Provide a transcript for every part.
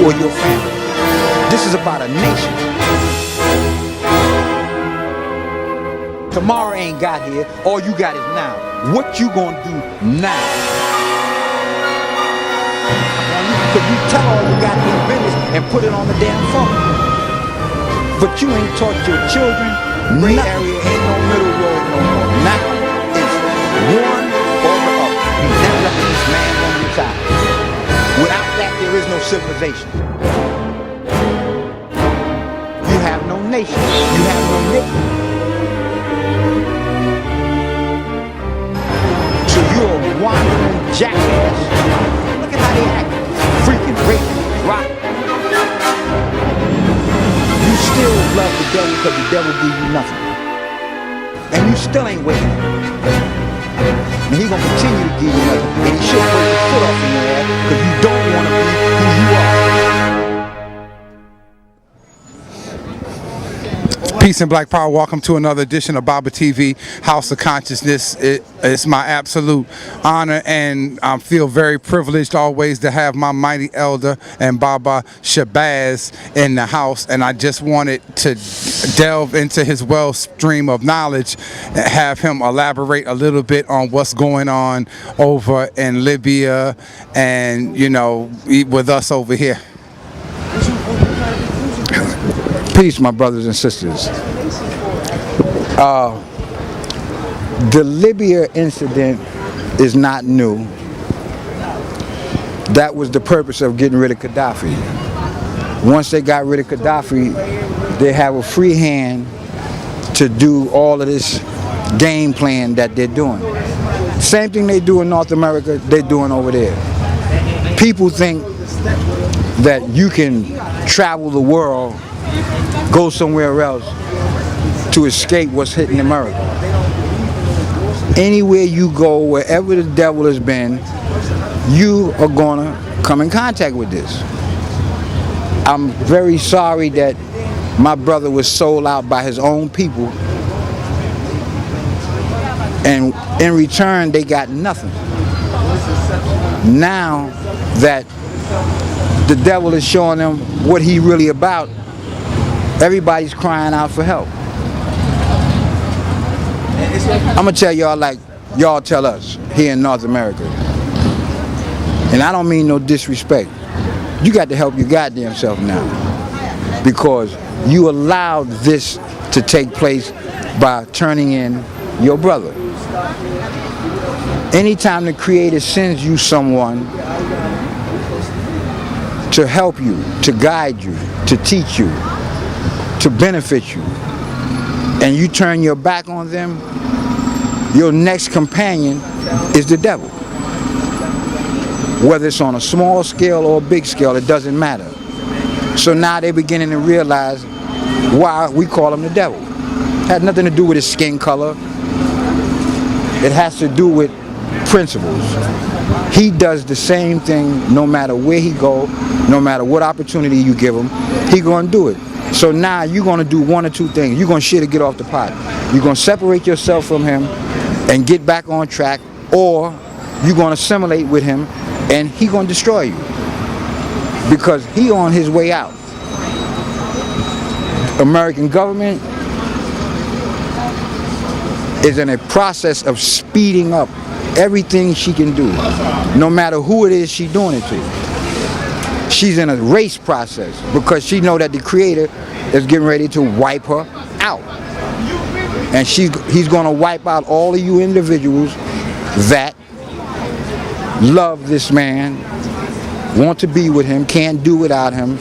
or your family. This is about a nation. Tomorrow ain't got here. All you got is now. What you gonna do now? Cause you tell all your goddamn business and put it on the damn phone. But you ain't taught your children. Gray area ain't no middle road no more. Now it's one or the other. You never let this man on your side. Without that, there is no civilization. You have no nation. You have no nation. So you're a wandering jackass. Look at how they act. Freaking raping, rock. You still love the devil because the devil gives you nothing. And you still ain't waking up. And he gonna continue to give you nothing. And he should break the foot off in your ass because you don't want to be who you are. Peace and Black Power. Welcome to another edition of Baba TV, House of Consciousness. It's my absolute honor, and I feel very privileged always to have my mighty elder and Baba Shabazz in the house. And I just wanted to delve into his wellstream of knowledge and have him elaborate a little bit on what's going on over in Libya and, you know, with us over here. Peace, my brothers and sisters. The Libya incident is not new. That was the purpose of getting rid of Gaddafi. Once they got rid of Gaddafi, they have a free hand to do all of this game plan that they're doing. Same thing they do in North America, they're doing over there. People think that you can travel the world, go somewhere else to escape what's hitting America. Anywhere you go, wherever the devil has been, you are gonna come in contact with this. I'm very sorry that my brother was sold out by his own people, and in return they got nothing. Now that the devil is showing them what he really about, everybody's crying out for help. I'm gonna tell y'all like y'all tell us here in North America. And I don't mean no disrespect. You got to help your goddamn self now. Because you allowed this to take place by turning in your brother. Anytime the Creator sends you someone to help you, to guide you, to teach you, to benefit you, and you turn your back on them, your next companion is the devil. Whether it's on a small scale or a big scale, it doesn't matter. So now they're beginning to realize why we call him the devil. It had nothing to do with his skin color. It has to do with principles. He does the same thing no matter where he go, no matter what opportunity you give him, he gonna do it. So now you're gonna do one or two things. You're gonna shit or get off the pot. You're gonna separate yourself from him and get back on track, or you're gonna assimilate with him and he gonna destroy you. Because he on his way out. American government is in a process of speeding up everything she can do, no matter who it is she's doing it to. She's in a race process because she know that the Creator is getting ready to wipe her out. And he's gonna wipe out all of you individuals that love this man, want to be with him, can't do without him.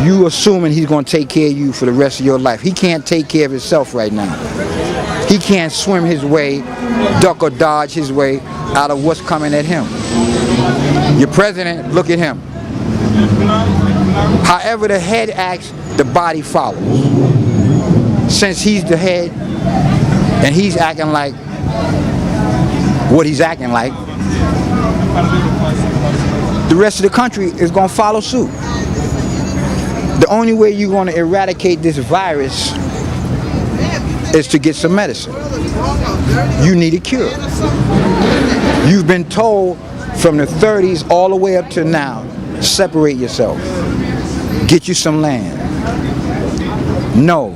You assuming he's gonna take care of you for the rest of your life. He can't take care of himself right now. He can't swim his way, duck or dodge his way out of what's coming at him. Your president, look at him. However the head acts, the body follows. Since he's the head and he's acting like what he's acting like, the rest of the country is going to follow suit. The only way you're going to eradicate this virus is to get some medicine. You need a cure. You've been told from the 30s all the way up to now separate yourself. Get you some land. No.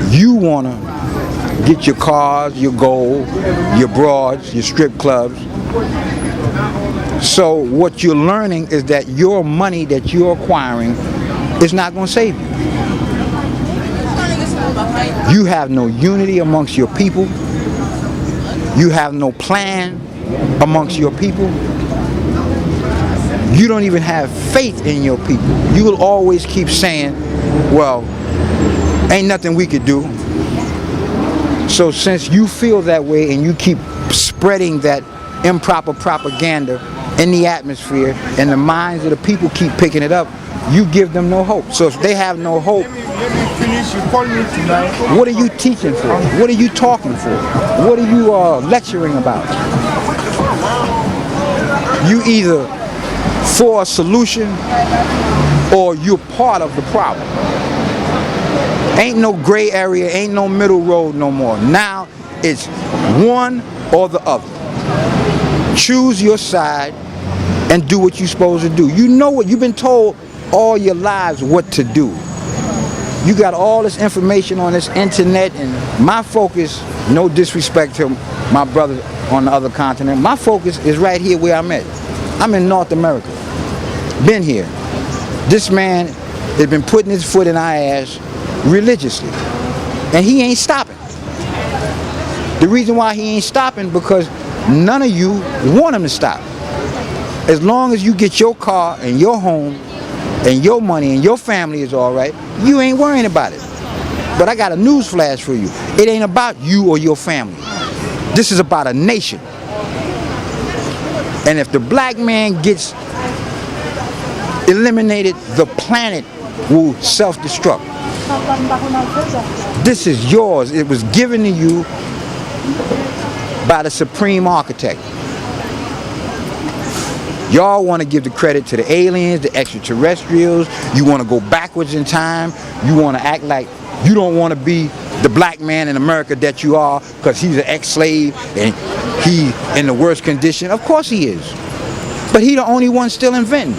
You want to get your cars, your gold, your broads, your strip clubs. So what you're learning is that your money that you're acquiring is not going to save you. You have no unity amongst your people. You have no plan amongst your people. You don't even have faith in your people. You will always keep saying, well, ain't nothing we could do. So since you feel that way and you keep spreading that improper propaganda in the atmosphere and the minds of the people keep picking it up, you give them no hope. So if they have no hope, what are you teaching for? What are you talking for? What are you lecturing about? You either for a solution or you're part of the problem. Ain't no gray area, ain't no middle road no more. Now it's one or the other. Choose your side and do what you're supposed to do. You know what you've been told all your lives what to do. You got all this information on this internet, and my focus, no disrespect to my brother on the other continent, my focus is right here where I'm at. I'm in North America. Been here. This man has been putting his foot in our ass religiously, and he ain't stopping. The reason why he ain't stopping because none of you want him to stop. As long as you get your car and your home and your money and your family is all right, you ain't worrying about it. But I got a news flash for you. It ain't about you or your family. This is about a nation. And if the black man gets eliminated, the planet will self-destruct. This is yours. It was given to you by the supreme architect. Y'all want to give the credit to the aliens, the extraterrestrials. You want to go backwards in time. You want to act like you don't want to be the black man in America that you are because he's an ex-slave and he in the worst condition. Of course he is. But he the only one still inventing.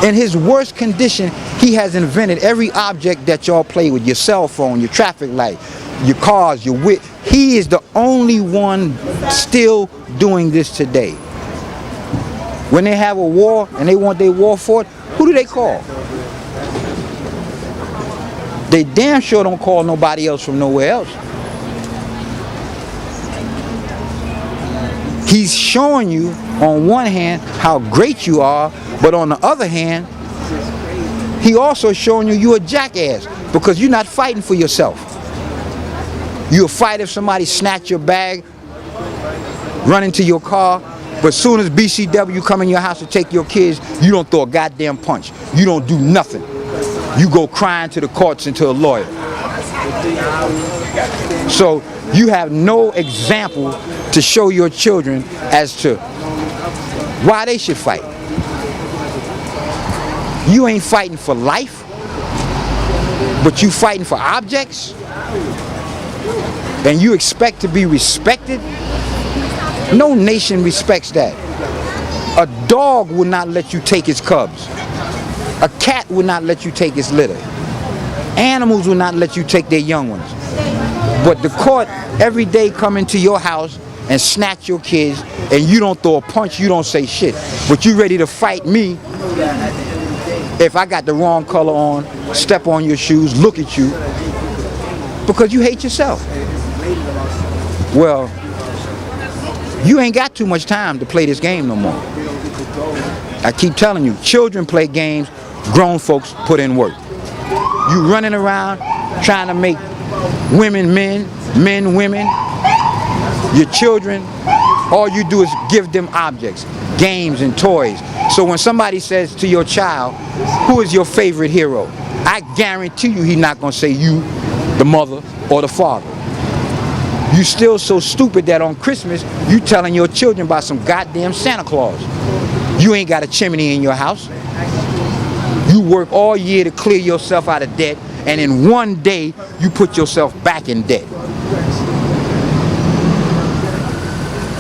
In his worst condition, he has invented every object that y'all play with. Your cell phone, your traffic light, your cars, your wit. He is the only one still doing this today. When they have a war and they want their war fought, who do they call? They damn sure don't call nobody else from nowhere else. He's showing you on one hand how great you are, but on the other hand, he also showing you're a jackass because you're not fighting for yourself. You'll fight if somebody snatch your bag, run into your car, but as soon as BCW come in your house to take your kids, you don't throw a goddamn punch. You don't do nothing. You go crying to the courts and to a lawyer. So you have no example to show your children as to why they should fight. You ain't fighting for life, but you fighting for objects, and you expect to be respected. No nation respects that. A dog will not let you take its cubs. A cat will not let you take its litter. Animals will not let you take their young ones. But the court every day come into your house and snatch your kids, and you don't throw a punch, you don't say shit. But you ready to fight me if I got the wrong color on, step on your shoes, look at you, because you hate yourself. Well, you ain't got too much time to play this game no more. I keep telling you, children play games, grown folks put in work. You running around trying to make women men, men women. Your children, all you do is give them objects, games and toys. So when somebody says to your child, who is your favorite hero? I guarantee you he's not going to say you, the mother, or the father. You still so stupid that on Christmas, you telling your children about some goddamn Santa Claus. You ain't got a chimney in your house. You work all year to clear yourself out of debt, and in one day, you put yourself back in debt.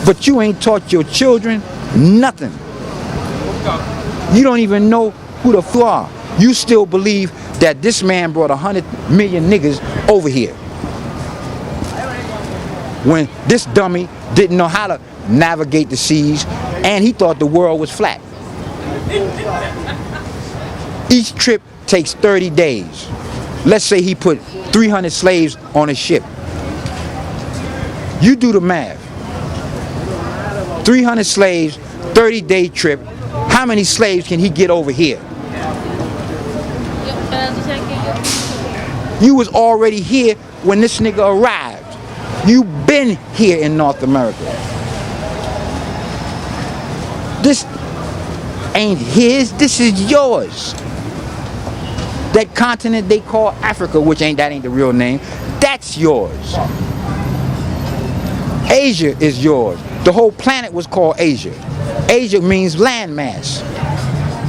But you ain't taught your children nothing. You don't even know who the fuck are. You still believe that this man brought 100 million niggas over here, when this dummy didn't know how to navigate the seas, and he thought the world was flat. Each trip takes 30 days. Let's say he put 300 slaves on a ship. You do the math. 300 slaves, 30-day trip. How many slaves can he get over here? You was already here when this nigga arrived. You been here in North America. This ain't his, this is yours. That continent they call Africa, which ain't the real name, that's yours. Asia is yours. The whole planet was called Asia. Asia means landmass.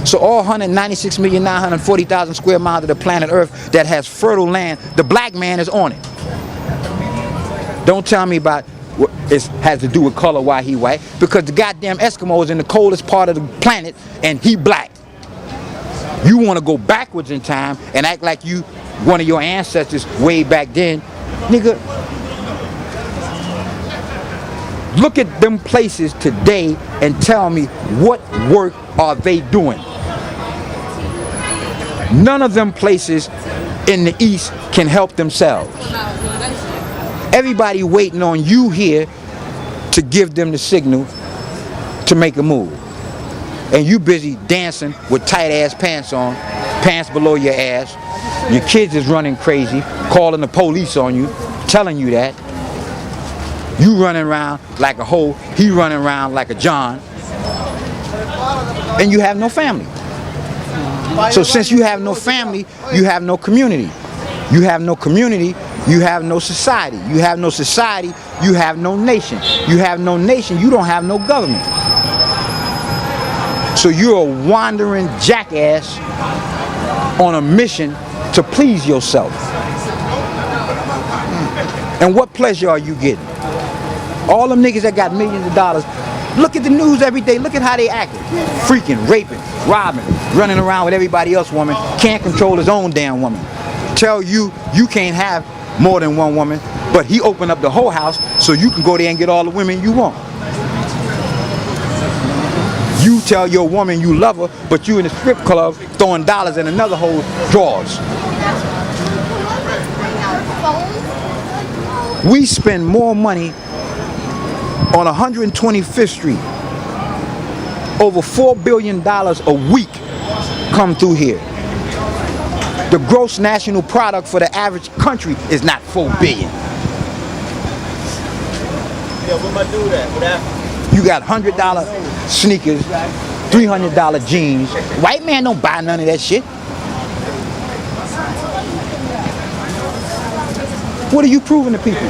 So all 196,940,000 square miles of the planet Earth that has fertile land, the black man is on it. Don't tell me about what it has to do with color, why he white, because the goddamn Eskimo is in the coldest part of the planet and he black. You want to go backwards in time and act like you one of your ancestors way back then. Nigga, look at them places today and tell me what work are they doing. None of them places in the East can help themselves. Everybody waiting on you here to give them the signal to make a move. And you busy dancing with tight ass pants on, pants below your ass. Your kids is running crazy, calling the police on you, telling you that. You running around like a hoe, he running around like a John. And you have no family. So since you have no family, you have no community. You have no community, you have no society. You have no society, you have no nation. You have no nation, you don't have no government. So you're a wandering jackass on a mission to please yourself. And what pleasure are you getting? All them niggas that got millions of dollars, look at the news every day, look at how they acting. Freaking, raping, robbing, running around with everybody else's woman, can't control his own damn woman. Tell you, you can't have more than one woman, but he opened up the whole house so you can go there and get all the women you want. You tell your woman you love her, but you in the strip club throwing dollars in another whole drawers. We spend more money on 125th Street. Over $4 billion a week come through here. The gross national product for the average country is not $4 billion. Yeah, what am I do that? What happened? You got $100 sneakers, $300 jeans. White man don't buy none of that shit. What are you proving to people?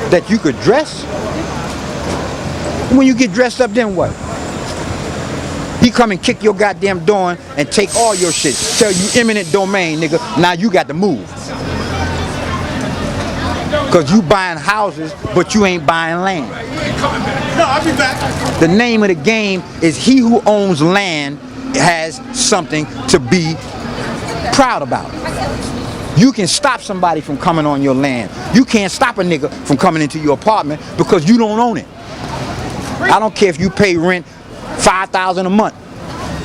That you could dress? When you get dressed up, then what? He come and kick your goddamn door and take all your shit. Tell you eminent domain, nigga. Now you got to move. Cause you buying houses, but you ain't buying land. No, I'll be back. The name of the game is he who owns land has something to be proud about. You can stop somebody from coming on your land. You can't stop a nigga from coming into your apartment because you don't own it. I don't care if you pay rent $5,000 a month.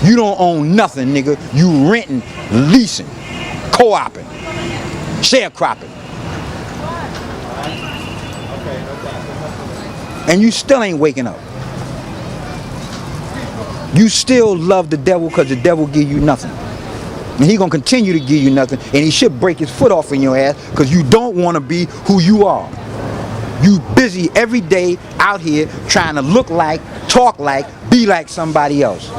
You don't own nothing, nigga. You renting, leasing, co-oping, sharecropping. And you still ain't waking up. You still love the devil because the devil give you nothing. And he gonna continue to give you nothing, and he should break his foot off in your ass because you don't want to be who you are. You busy every day out here trying to look like, talk like, be like somebody else.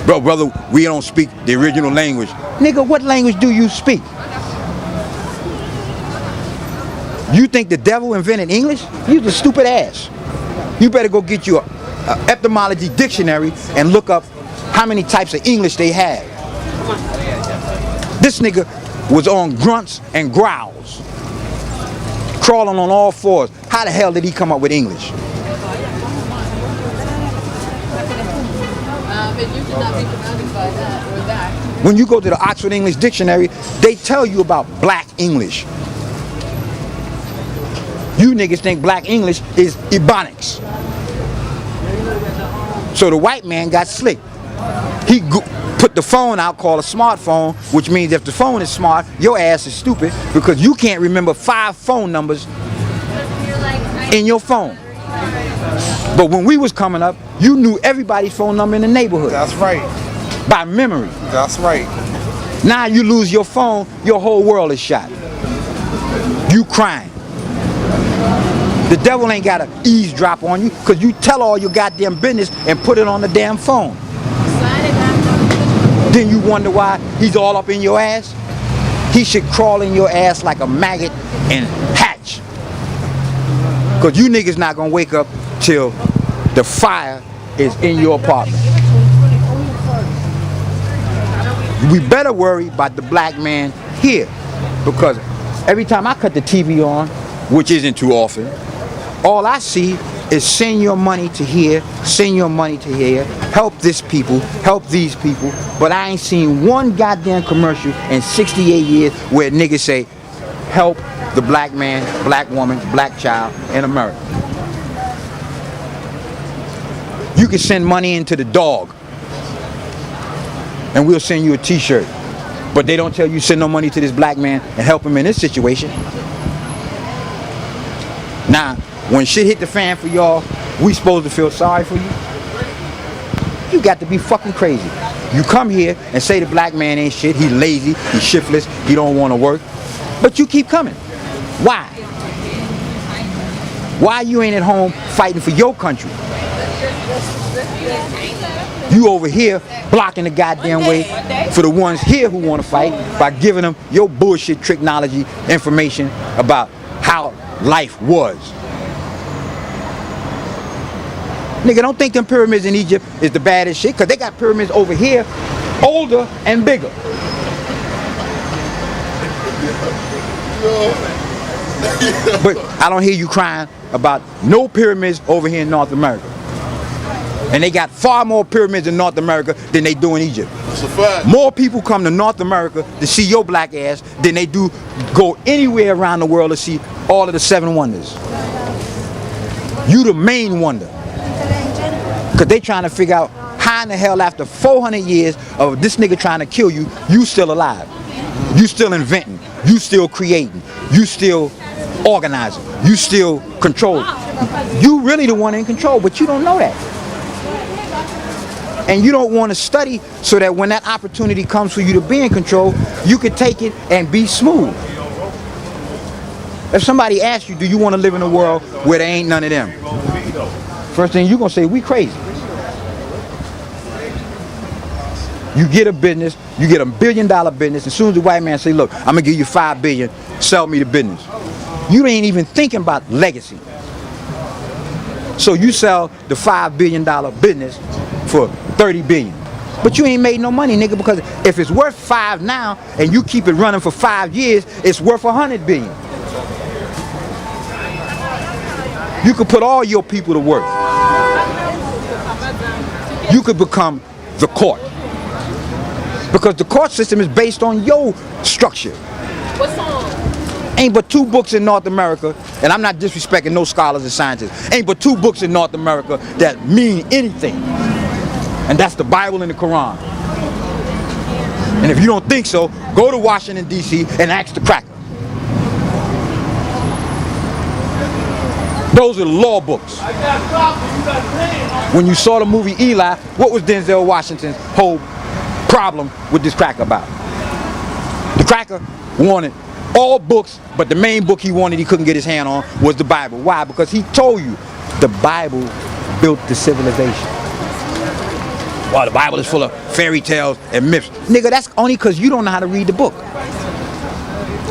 Bro, brother, we don't speak the original language. Nigga, what language do you speak? You think the devil invented English? You the stupid ass. You better go get you a etymology dictionary and look up how many types of English they have. This nigga was on grunts and growls, crawling on all fours. How the hell did he come up with English? And you should not be surrounded by that or that. When you go to the Oxford English Dictionary, they tell you about black English. You niggas think black English is Ebonics. So the white man got slick. He put the phone out called a smartphone, which means if the phone is smart, your ass is stupid because you can't remember 5 phone numbers in your phone. But when we was coming up, you knew everybody's phone number in the neighborhood. That's right. By memory. That's right. Now you lose your phone, your whole world is shot. You crying. The devil ain't got to eavesdrop on you because you tell all your goddamn business and put it on the damn phone. Then you wonder why he's all up in your ass? He should crawl in your ass like a maggot and hatch. Because you niggas not going to wake up till the fire is in your apartment. We better worry about the black man here. Because every time I cut the TV on, which isn't too often, all I see is send your money to here, send your money to here, help this people, help these people, but I ain't seen one goddamn commercial in 68 years where niggas say, help the black man, black woman, black child in America. You can send money into the dog and we'll send you a t-shirt, but they don't tell you send no money to this black man and help him in this situation. Now, when shit hit the fan for y'all, we supposed to feel sorry for you? You got to be fucking crazy. You come here and say the black man ain't shit, he lazy, he shiftless, he don't want to work, but you keep coming. Why? Why you ain't at home fighting for your country? You over here blocking the goddamn way for the ones here who want to fight by giving them your bullshit technology information about how life was. Nigga, don't think them pyramids in Egypt is the baddest shit, because they got pyramids over here, older and bigger. But I don't hear you crying about no pyramids over here in North America. And they got far more pyramids in North America than they do in Egypt. That's a fact. More people come to North America to see your black ass than they do go anywhere around the world to see all of the 7 wonders. You the main wonder. Because they trying to figure out how in the hell after 400 years of this nigga trying to kill you, you still alive. You still inventing. You still creating. You still organizing. You still controlling. You really the one in control, but you don't know that. And you don't want to study so that when that opportunity comes for you to be in control, you can take it and be smooth. If somebody asks you, do you want to live in a world where there ain't none of them? First thing you're going to say, we crazy. You get a business, you get $1 billion business, as soon as the white man say, look, I'm going to give you $5 billion, sell me the business. You ain't even thinking about legacy. So you sell the $5 billion business for $30 billion. But you ain't made no money, nigga, because if it's worth 5 now and you keep it running for 5 years, it's worth 100 billion. You could put all your people to work. You could become the court. Because the court system is based on your structure. What song? Ain't but 2 books in North America, and I'm not disrespecting no scholars and scientists, ain't but 2 books in North America that mean anything. And that's the Bible and the Quran. And if you don't think so, go to Washington, D.C. and ask the cracker. Those are the law books. When you saw the movie Eli, what was Denzel Washington's whole problem with this cracker about? The cracker wanted all books, but the main book he wanted he couldn't get his hand on was the Bible. Why? Because he told you the Bible built the civilization. Well, the Bible is full of fairy tales and myths. Nigga, that's only because you don't know how to read the book.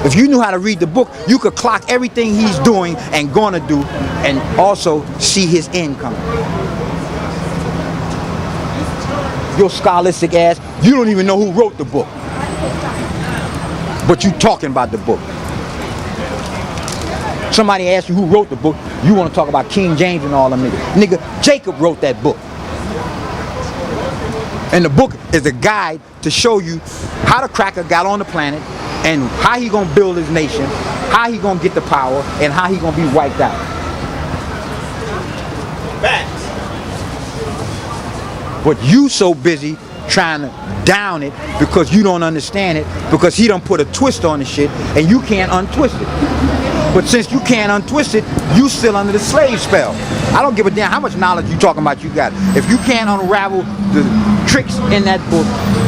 If you knew how to read the book, you could clock everything he's doing and gonna do and also see his end coming. Your scholastic ass, you don't even know who wrote the book. But you talking about the book. Somebody asks you who wrote the book, you want to talk about King James and all them niggas. Nigga, Jacob wrote that book. And the book is a guide to show you how the cracker got on the planet and how he gonna build his nation, how he gonna get the power, and how he gonna be wiped out. Facts. But you so busy trying to down it because you don't understand it, because he done put a twist on the shit and you can't untwist it. But since you can't untwist it, you still under the slave spell. I don't give a damn how much knowledge you talking about you got. If you can't unravel the tricks in that book,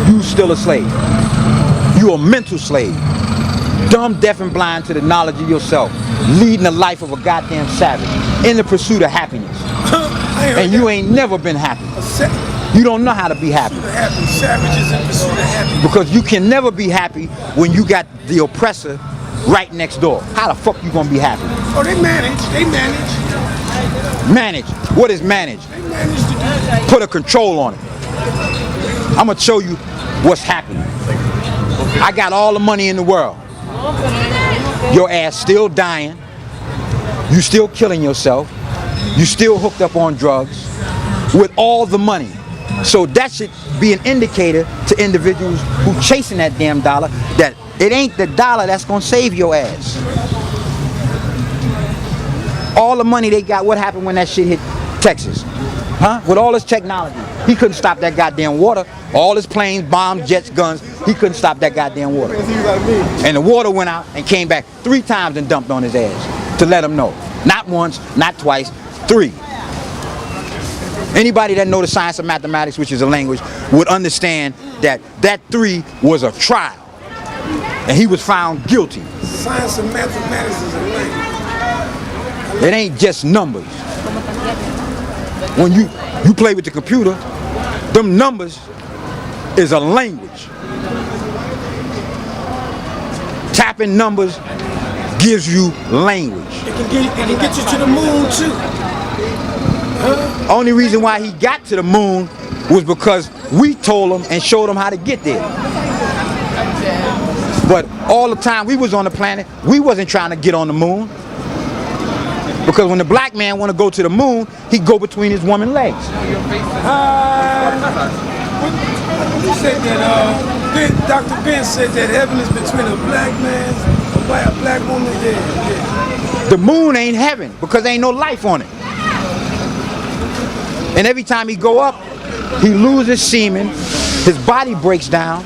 you still a slave. You a mental slave. Dumb, deaf, and blind to the knowledge of yourself. Leading the life of a goddamn savage in the pursuit of happiness. And you ain't never been happy. You don't know how to be happy. Savages in pursuit of happiness. Because you can never be happy when you got the oppressor right next door. How the fuck you gonna be happy? Oh, they manage. They manage. Manage. What is manage? They manage to do that. Put a control on it. I'm gonna show you what's happening. I got all the money in the world. Your ass still dying. You still killing yourself. You still hooked up on drugs with all the money. So that should be an indicator to individuals who chasing that damn dollar that it ain't the dollar that's gonna save your ass. All the money they got, what happened when that shit hit Texas? Huh? With all this technology, he couldn't stop that goddamn water. All his planes, bombs, jets, guns, he couldn't stop that goddamn water. And the water went out and came back 3 times and dumped on his ass to let him know. Not once, not twice, 3. Anybody that know the science of mathematics, which is a language, would understand that that 3 was a trial. And he was found guilty. Science of mathematics is a language. It ain't just numbers. When you play with the computer, them numbers is a language. Tapping numbers gives you language. It can get you to the moon too. Only reason why he got to the moon was because we told him and showed him how to get there. But all the time we was on the planet, we wasn't trying to get on the moon. Because when the black man want to go to the moon, he go between his woman's legs. You said that Dr. Ben said that heaven is between a black man, a black woman. Yeah. The moon ain't heaven because there ain't no life on it. And every time he go up, he loses semen, his body breaks down,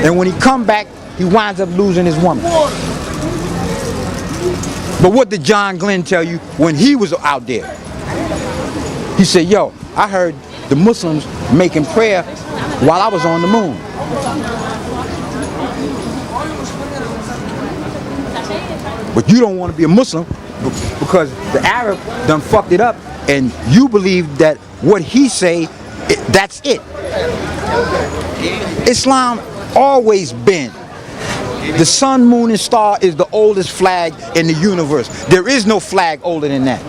and when he come back, he winds up losing his woman. But what did John Glenn tell you when he was out there? He said, yo, I heard the Muslims making prayer while I was on the moon. But you don't want to be a Muslim because the Arab done fucked it up and you believe that what he say, that's it. Islam always been. The sun, moon, and star is the oldest flag in the universe. There is no flag older than that.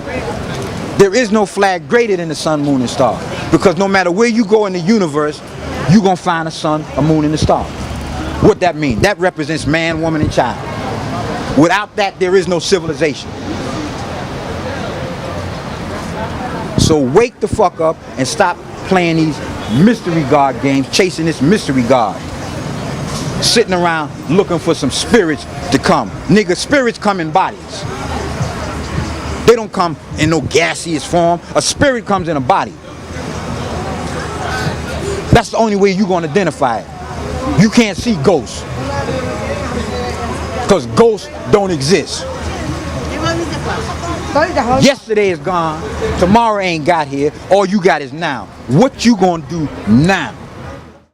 There is no flag greater than the sun, moon, and star. Because no matter where you go in the universe, you're going to find a sun, a moon, and a star. What that mean? That represents man, woman, and child. Without that, there is no civilization. So wake the fuck up and stop playing these mystery God games, chasing this mystery God. Sitting around looking for some spirits to come. Nigga, spirits come in bodies. They don't come in no gaseous form. A spirit comes in a body. That's the only way you're going to identify it. You can't see ghosts. Because ghosts don't exist. Yesterday is gone. Tomorrow ain't got here. All you got is now. What you going to do now?